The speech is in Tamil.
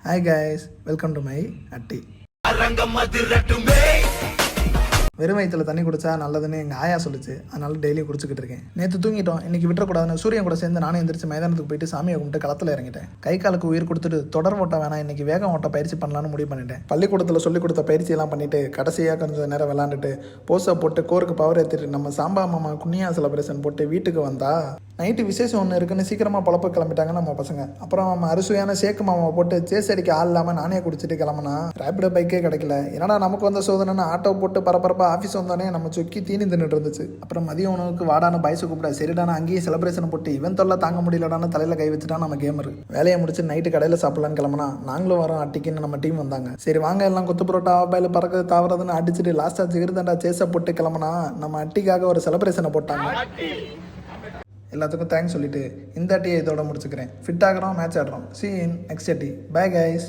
Hi guys, welcome to my அட்டி. வெறும் வயிற்றுல தண்ணி குடிச்சா நல்லதுன்னு எங்கள் ஆயா சொல்லிச்சு. அதனால டெய்லியும் குடிச்சிக்கிட்டு இருக்கேன். நேற்று தூங்கிட்டோம், இன்னைக்கு விட்டுறக்கூடாதுன்னு சூரியன் கூட சேர்ந்து நானும் எந்திரிச்சு மைதானத்துக்கு போயிட்டு சாமியை கும்பிட்டு களத்தில் இறங்கிட்டேன். கை காலுக்கு உயிர் கொடுத்துட்டு தொடர் ஓட்டம் வேணாம், இன்னைக்கு வேகம் ஓட்ட பயிற்சி பண்ணலான்னு முடிவு பண்ணிட்டேன். பள்ளிக்கூடத்தில் சொல்லிக் கொடுத்த பயிற்சியெல்லாம் பண்ணிட்டு கடைசியாக கொஞ்சம் நேரம் விளாண்டுட்டு போஸை போட்டு கோருக்கு பவர் ஏற்றிட்டு நம்ம சாம்பா மாமா குன்னியா செலிப்ரேஷன் போட்டு வீட்டுக்கு வந்தா நைட்டு விசேஷம் ஒன்று இருக்குன்னு சீக்கிரமாக பொழப்பு கிளம்பிட்டாங்க நம்ம பசங்க. அப்புறம் நம்ம அரிசுவையான சேக்கு மாமாவை போட்டு சேஸ் அடிக்க ஆள் இல்லாமல் நானே குடிச்சிட்டு கிளம்புனா ரேப்பிடோ பைக்கே கிடைக்கல. என்னடா நமக்கு வந்த சோதனைன்னு ஆட்டோ போட்டு பரபரப்பாக ஆஃபீஸ் வந்தோடனே நம்ம சொக்கி தீனி தின்னுட்டு இருந்துச்சு. அப்புறம் மதிய உணவுக்கு வாடான பாய்ஸை கூப்பிட சரிடான அங்கேயே செலிப்ரேஷன் போட்டு இவன் தொல்லை தாங்க முடியலடான தலையில் கை வச்சுட்டா நம்ம கேமரு. வேலையை முடிச்சு நைட்டு கடையில் சாப்பிடலான்னு கிளம்புனா நாங்களும் வரோம் அட்டிக்குன்னு நம்ம டீம் வந்தாங்க. சரி வாங்க எல்லாம் கொத்து புரோட்டா ஆபாயில் பறக்கிறது தாவறதுன்னு அடிச்சுட்டு லாஸ்ட்டாக ஜிகிருதாண்டா சேஸை போட்டு கிளம்புனா நம்ம அட்டிக்காக ஒரு செலிப்ரேஷனை போட்டாங்க. எல்லாத்துக்கும் தேங்க்ஸ் சொல்லிட்டு இந்த அட்டியை இதோட முடிச்சுக்கிறேன். ஃபிட் ஆகிறோம், match ஆடுறோம். See you in next அட்டி. Bye guys.